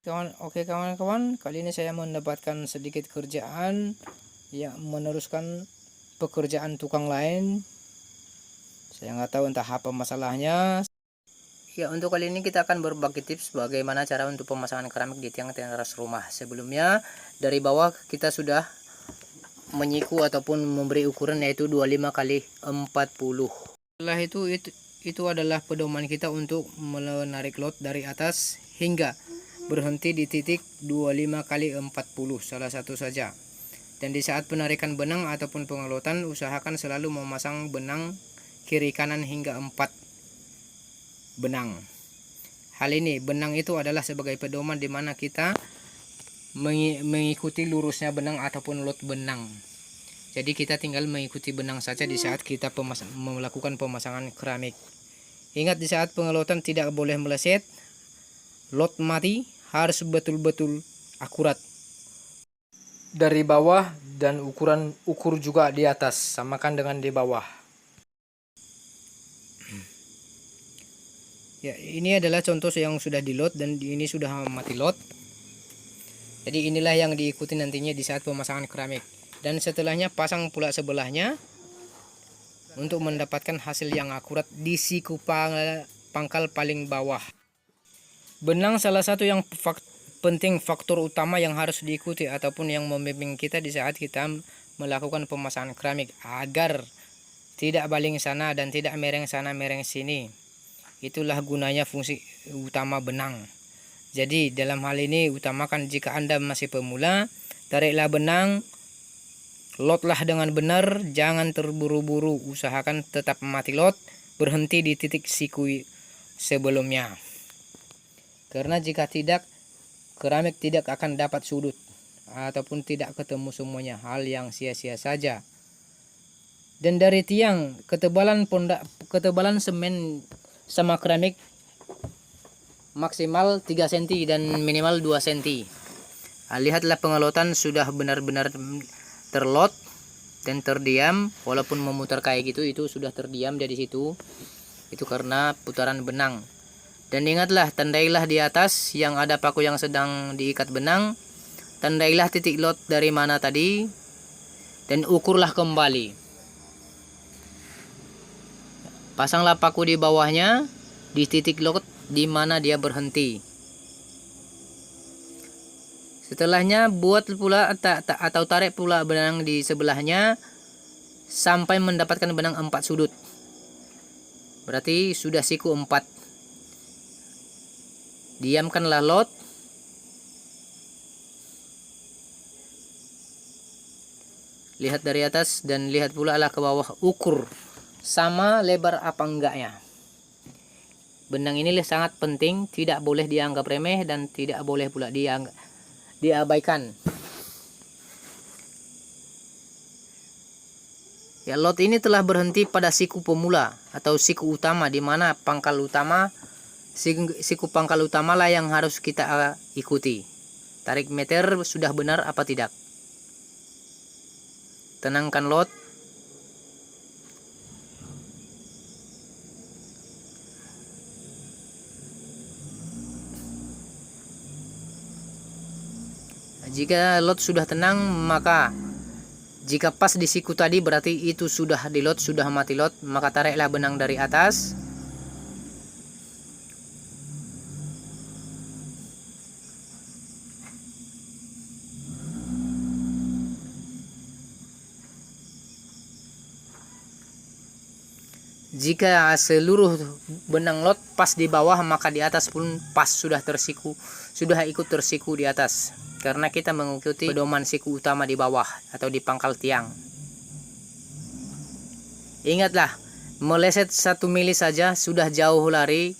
Oke kawan-kawan, kali ini saya mendapatkan sedikit kerjaan, ya meneruskan pekerjaan tukang lain. Saya nggak tahu entah apa masalahnya. Ya, untuk kali ini kita akan berbagi tips bagaimana cara untuk pemasangan keramik di tiang-tiang teras rumah. Sebelumnya dari bawah kita sudah menyiku ataupun memberi ukuran yaitu 25 kali 40. Setelah itu adalah pedoman kita untuk menarik lot dari atas hingga berhenti di titik 25 kali 40, salah satu saja. Dan di saat penarikan benang ataupun pengelotan, usahakan selalu memasang benang kiri kanan hingga 4 benang. Hal ini, benang itu adalah sebagai pedoman di mana kita mengikuti lurusnya benang ataupun lot benang. Jadi kita tinggal mengikuti benang saja di saat kita melakukan pemasangan keramik. Ingat, di saat pengelotan tidak boleh meleset, lot mati, harus betul-betul akurat dari bawah, dan ukur juga di atas, samakan dengan di bawah. Ya, ini adalah contoh yang sudah di lot dan ini sudah mati lot. Jadi inilah yang diikuti nantinya di saat pemasangan keramik. Dan setelahnya pasang pula sebelahnya untuk mendapatkan hasil yang akurat di siku pangkal paling bawah. Benang salah satu yang penting, faktor utama yang harus diikuti ataupun yang membimbing kita di saat kita melakukan pemasangan keramik agar tidak baling sana dan tidak mereng sana mereng sini. Itulah gunanya fungsi utama benang. Jadi dalam hal ini utamakan jika Anda masih pemula, tariklah benang, lotlah dengan benar, jangan terburu-buru, usahakan tetap mati lot, berhenti di titik siku sebelumnya. Karena jika tidak, keramik tidak akan dapat sudut ataupun tidak ketemu semuanya, hal yang sia-sia saja. Dan dari tiang, ketebalan semen sama keramik maksimal 3 cm dan minimal 2 cm. Lihatlah pengelotan sudah benar-benar terlot dan terdiam, walaupun memutar kayak gitu itu sudah terdiam dari situ. Itu karena putaran benang. Dan ingatlah, tandailah di atas yang ada paku yang sedang diikat benang, tandailah titik lot dari mana tadi dan ukurlah kembali. Pasanglah paku di bawahnya di titik lot di mana dia berhenti. Setelahnya buat pula atau tarik pula benang di sebelahnya sampai mendapatkan benang 4 sudut. Berarti sudah siku 4. Diamkanlah lot. Lihat dari atas dan lihat pula lah ke bawah, ukur sama lebar apa enggaknya. Benang ini sangat penting, tidak boleh dianggap remeh dan tidak boleh pula diabaikan. Ya, lot ini telah berhenti pada siku pemula atau siku utama, di mana pangkal utama, siku pangkal utama lah yang harus kita ikuti. Tarik meter sudah benar apa tidak. Tenangkan lot. Jika lot sudah tenang, maka jika pas di siku tadi berarti itu sudah di lot, sudah mati lot, maka tariklah benang dari atas. Jika seluruh benang lot pas di bawah, maka di atas pun pas, sudah tersiku, sudah ikut tersiku di atas. Karena kita mengikuti pedoman siku utama di bawah atau di pangkal tiang. Ingatlah, meleset 1 mili saja sudah jauh lari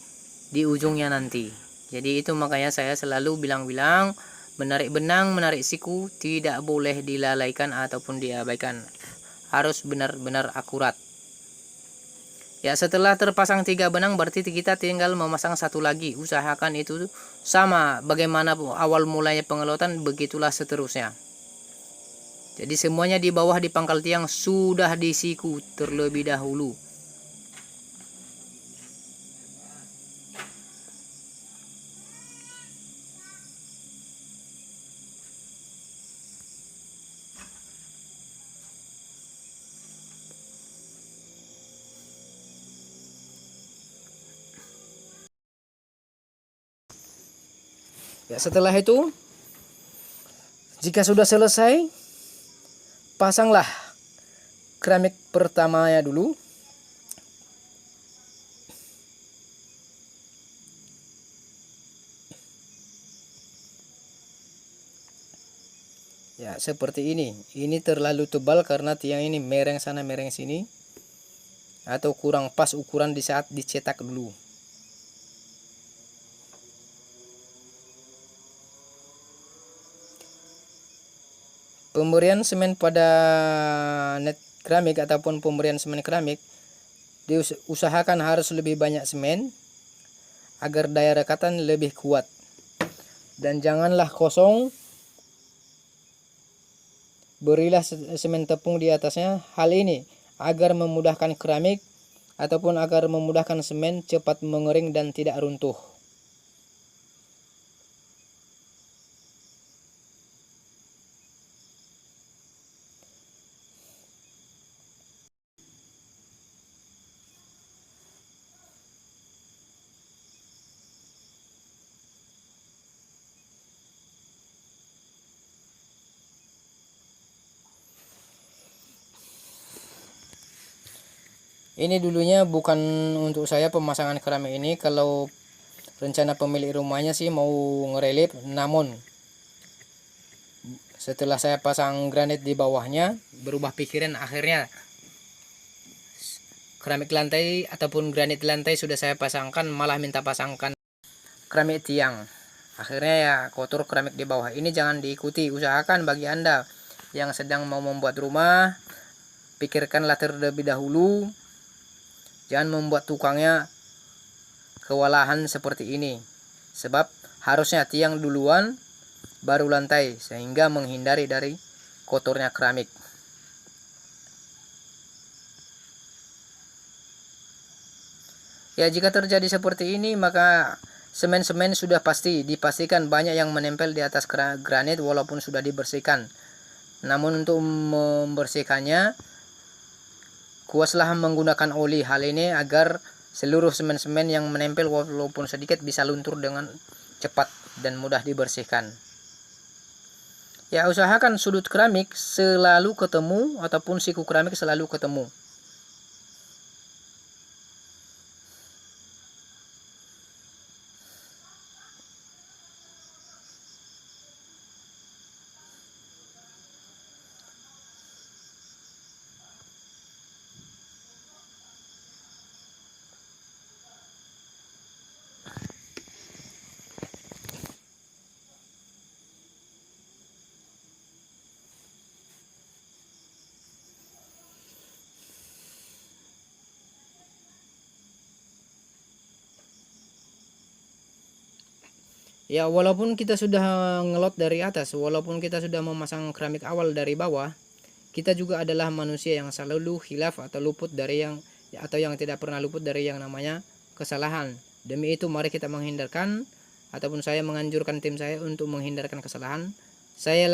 di ujungnya nanti. Jadi itu makanya saya selalu bilang-bilang, menarik benang, menarik siku tidak boleh dilalaikan ataupun diabaikan. Harus benar-benar akurat. Ya, setelah terpasang 3 benang berarti kita tinggal memasang 1 lagi. Usahakan itu sama bagaimana awal mulanya pengelotan, begitulah seterusnya. Jadi semuanya di bawah di pangkal tiang sudah disiku terlebih dahulu. Ya, setelah itu jika sudah selesai, pasanglah keramik pertamanya dulu. Ya, seperti ini. Ini terlalu tebal karena tiang ini mereng sana mereng sini, atau kurang pas ukuran di saat dicetak dulu. Pemberian semen pada net keramik ataupun pemberian semen keramik diusahakan harus lebih banyak semen agar daya rekatan lebih kuat, dan janganlah kosong. Berilah semen tepung di atasnya. Hal ini agar memudahkan keramik ataupun agar memudahkan semen cepat mengering dan tidak runtuh. Ini dulunya bukan untuk saya pemasangan keramik ini. Kalau rencana pemilik rumahnya sih mau ngerelip, namun setelah saya pasang granit di bawahnya berubah pikiran. Akhirnya keramik lantai ataupun granit lantai sudah saya pasangkan, malah minta pasangkan keramik tiang. Akhirnya ya kotor keramik di bawah. Ini jangan diikuti. Usahakan bagi Anda yang sedang mau membuat rumah, pikirkanlah terlebih dahulu. Jangan membuat tukangnya kewalahan seperti ini. Sebab harusnya tiang duluan baru lantai, sehingga menghindari dari kotornya keramik. Ya, jika terjadi seperti ini, maka semen-semen sudah dipastikan banyak yang menempel di atas granit walaupun sudah dibersihkan. Namun untuk membersihkannya, kuaslah menggunakan oli. Hal ini agar seluruh semen-semen yang menempel walaupun sedikit bisa luntur dengan cepat dan mudah dibersihkan. Ya, usahakan sudut keramik selalu ketemu ataupun siku keramik selalu ketemu. Ya, walaupun kita sudah ngelot dari atas, walaupun kita sudah memasang keramik awal dari bawah, kita juga adalah manusia yang selalu khilaf atau luput dari atau yang tidak pernah luput dari yang namanya kesalahan. Demi itu mari kita menghindarkan, ataupun saya menganjurkan tim saya untuk menghindarkan kesalahan. Saya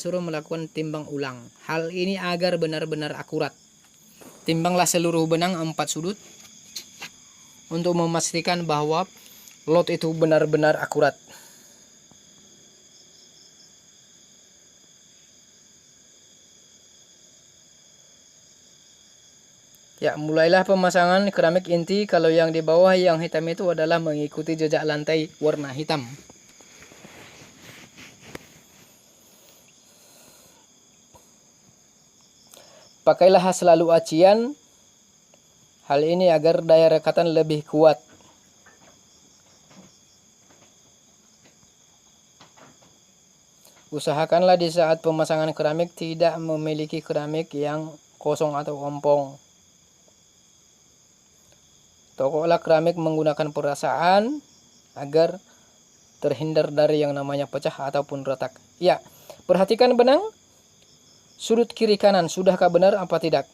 suruh melakukan timbang ulang. Hal ini agar benar-benar akurat. Timbanglah seluruh benang 4 sudut untuk memastikan bahwa lot itu benar-benar akurat. Ya, mulailah pemasangan keramik inti. Kalau yang di bawah yang hitam itu adalah mengikuti jejak lantai warna hitam. Pakailah selalu acian. Hal ini agar daya rekatan lebih kuat. Usahakanlah di saat pemasangan keramik tidak memiliki keramik yang kosong atau ompong. Tokoklah keramik menggunakan perasaan agar terhindar dari yang namanya pecah ataupun retak. Ya, perhatikan benang sudut kiri kanan, sudahkah benar apa tidak.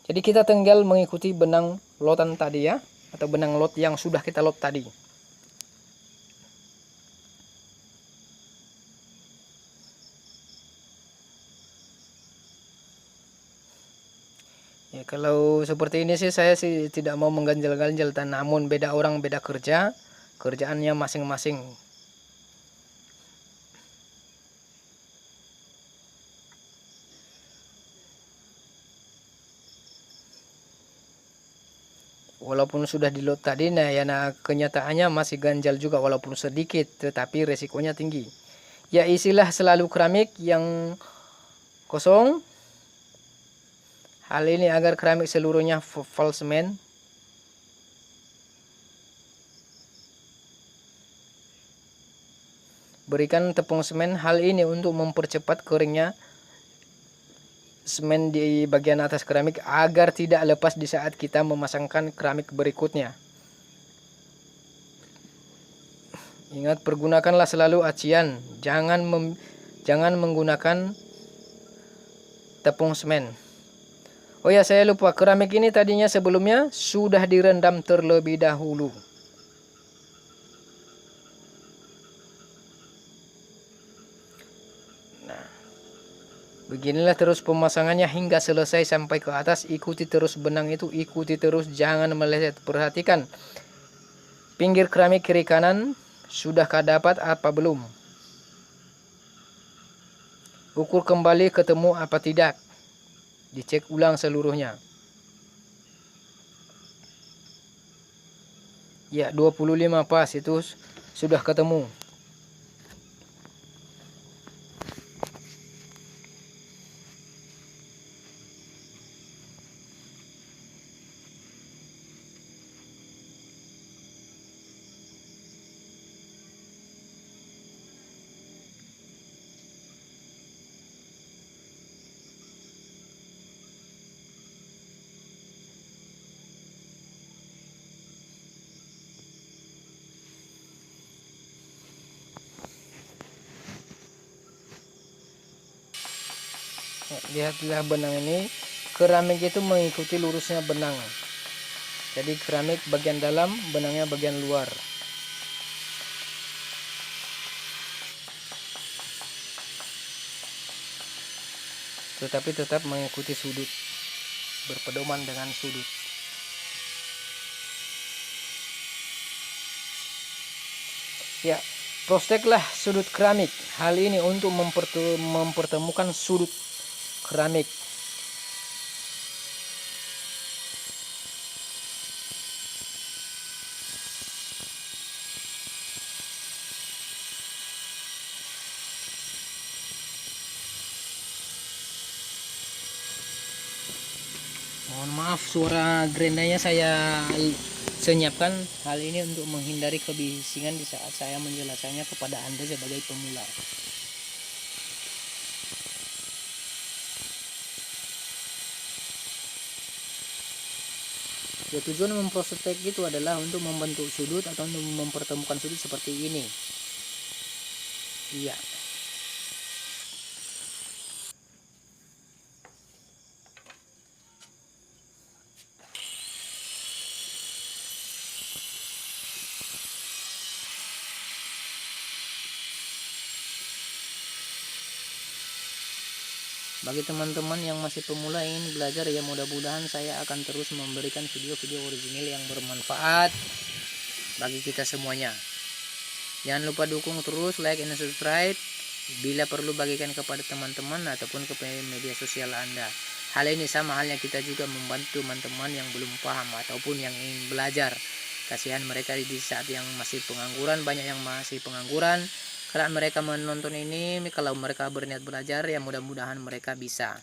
Jadi kita tinggal mengikuti benang lotan tadi ya, atau benang lot yang sudah kita lot tadi. Ya, kalau seperti ini sih saya sih tidak mau mengganjal-ganjal, namun beda orang beda kerja, kerjaannya masing-masing. walaupun sudah di load tadi, nah ya kenyataannya masih ganjal juga walaupun sedikit, tetapi resikonya tinggi. Ya, isilah selalu keramik yang kosong. Hal ini agar keramik seluruhnya full semen. Berikan tepung semen. Hal ini untuk mempercepat keringnya semen di bagian atas keramik agar tidak lepas di saat kita memasangkan keramik berikutnya. Ingat, pergunakanlah selalu acian, jangan menggunakan tepung semen. Oh ya, saya lupa, keramik ini tadinya sebelumnya sudah direndam terlebih dahulu. Beginilah terus pemasangannya hingga selesai sampai ke atas. Ikuti terus benang itu, ikuti terus, jangan meleset. Perhatikan pinggir keramik kiri kanan, sudahkah dapat apa belum? Ukur kembali ketemu apa tidak. Dicek ulang seluruhnya. Ya, 25 pas itu sudah ketemu. Lihatlah benang ini, keramik itu mengikuti lurusnya benang. Jadi keramik bagian dalam, benangnya bagian luar. Tetapi tetap mengikuti sudut, berpedoman dengan sudut. Ya, prosteklah sudut keramik. Hal ini untuk mempertemukan sudut keramik. Mohon maaf, suara gerendanya saya senyapkan. Hal ini untuk menghindari kebisingan di saat saya menjelaskannya kepada Anda sebagai pemula. Ya, tujuan memprospek itu adalah untuk membentuk sudut atau untuk mempertemukan sudut seperti ini. Iya. Bagi teman-teman yang masih pemula ingin belajar, ya mudah-mudahan saya akan terus memberikan video-video original yang bermanfaat bagi kita semuanya. Jangan lupa dukung terus, like and subscribe. Bila perlu bagikan kepada teman-teman ataupun ke media sosial Anda. Hal ini sama halnya kita juga membantu teman-teman yang belum paham ataupun yang ingin belajar. Kasihan mereka di saat yang masih pengangguran, banyak yang masih pengangguran. Kalau mereka menonton ini, kalau mereka berniat belajar, ya mudah-mudahan mereka bisa.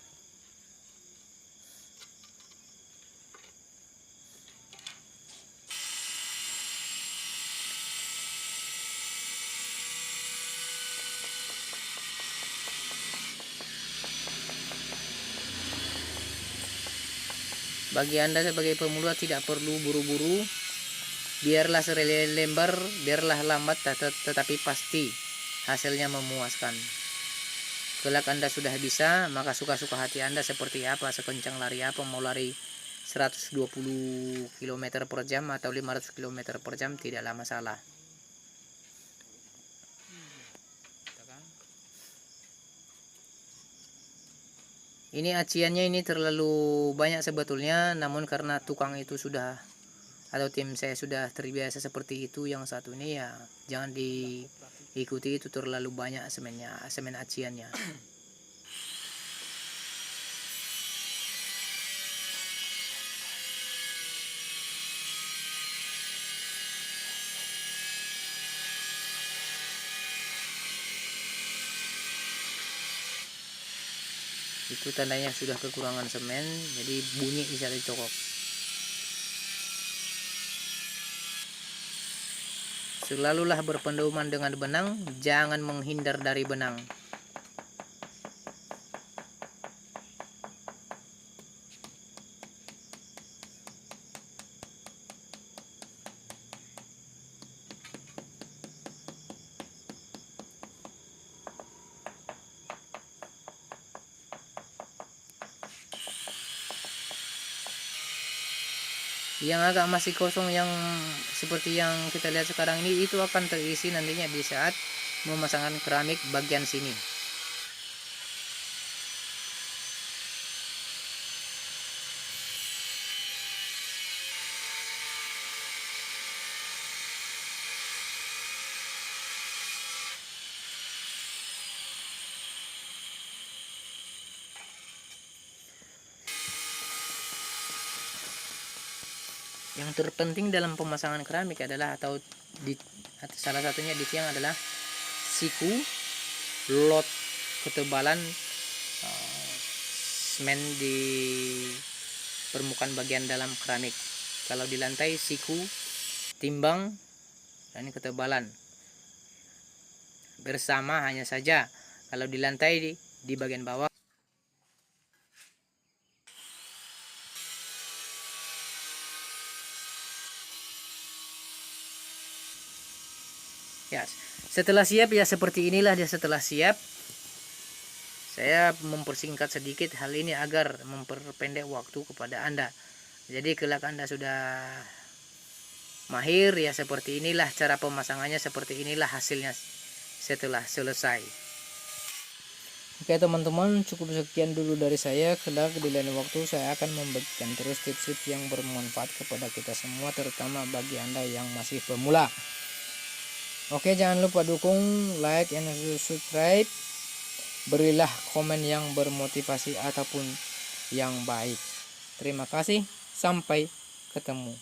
Bagi Anda sebagai pemula tidak perlu buru-buru. Biarlah lembar, biarlah lambat, tetapi pasti hasilnya memuaskan. Kelak Anda sudah bisa, maka suka-suka hati Anda seperti apa, sekencang lari apa, mau lari 120 km per jam atau 500 km per jam, tidaklah masalah. Ini aciannya ini terlalu banyak sebetulnya, namun karena tukang itu sudah, atau tim saya sudah terbiasa seperti itu, yang satu ini ya jangan diikuti itu terlalu banyak semen aciannya. Itu tandanya sudah kekurangan semen, jadi bunyi di saat dicokok. Selalulah berpedoman dengan benang, jangan menghindar dari benang. Yang agak masih kosong, yang seperti yang kita lihat sekarang ini, itu akan terisi nantinya di saat memasangkan keramik bagian sini. Yang terpenting dalam pemasangan keramik adalah atau salah satunya di tiang adalah siku, lot ketebalan semen di permukaan bagian dalam keramik. Kalau di lantai siku, timbang, dan ketebalan bersama hanya saja. Kalau di lantai di bagian bawah. Ya, setelah siap ya seperti inilah dia setelah siap. Saya mempersingkat sedikit hal ini agar memperpendek waktu kepada Anda. Jadi kelak Anda sudah mahir ya seperti inilah cara pemasangannya, seperti inilah hasilnya setelah selesai. Oke teman-teman, cukup sekian dulu dari saya. Kelak di lain waktu saya akan membagikan terus tips-tips yang bermanfaat kepada kita semua, terutama bagi Anda yang masih pemula. Oke, jangan lupa dukung, like, and subscribe. Berilah komen yang bermotivasi ataupun yang baik. Terima kasih, sampai ketemu.